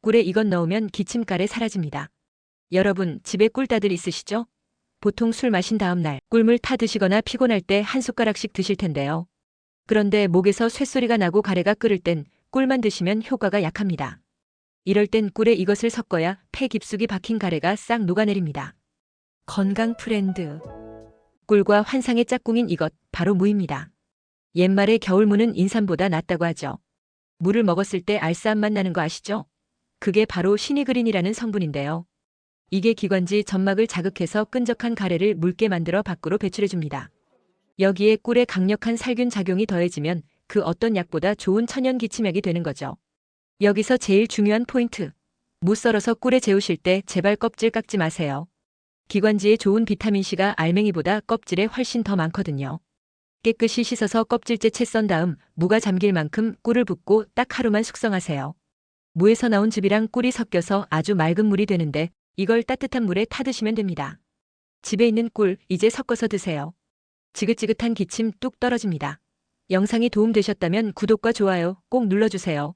꿀에 이것 넣으면 기침가래 사라집니다. 여러분, 집에 꿀다들 있으시죠? 보통 술 마신 다음 날 꿀물 타 드시거나 피곤할 때 한 숟가락씩 드실 텐데요. 그런데 목에서 쇳소리가 나고 가래가 끓을 땐 꿀만 드시면 효과가 약합니다. 이럴 땐 꿀에 이것을 섞어야 폐 깊숙이 박힌 가래가 싹 녹아내립니다. 건강 트렌드. 꿀과 환상의 짝꿍인 이것, 바로 무입니다. 옛말에 겨울무는 인삼보다 낫다고 하죠. 무를 먹었을 때 알싸한 맛 나는 거 아시죠? 그게 바로 시니그린이라는 성분인데요. 이게 기관지 점막을 자극해서 끈적한 가래를 묽게 만들어 밖으로 배출해줍니다. 여기에 꿀의 강력한 살균 작용이 더해지면 그 어떤 약보다 좋은 천연 기침약이 되는 거죠. 여기서 제일 중요한 포인트. 무 썰어서 꿀에 재우실 때 제발 껍질 깎지 마세요. 기관지에 좋은 비타민C가 알맹이보다 껍질에 훨씬 더 많거든요. 깨끗이 씻어서 껍질째 채 썬 다음 무가 잠길 만큼 꿀을 붓고 딱 하루만 숙성하세요. 무에서 나온 즙이랑 꿀이 섞여서 아주 맑은 물이 되는데 이걸 따뜻한 물에 타 드시면 됩니다. 집에 있는 꿀 이제 섞어서 드세요. 지긋지긋한 기침 뚝 떨어집니다. 영상이 도움되셨다면 구독과 좋아요 꼭 눌러주세요.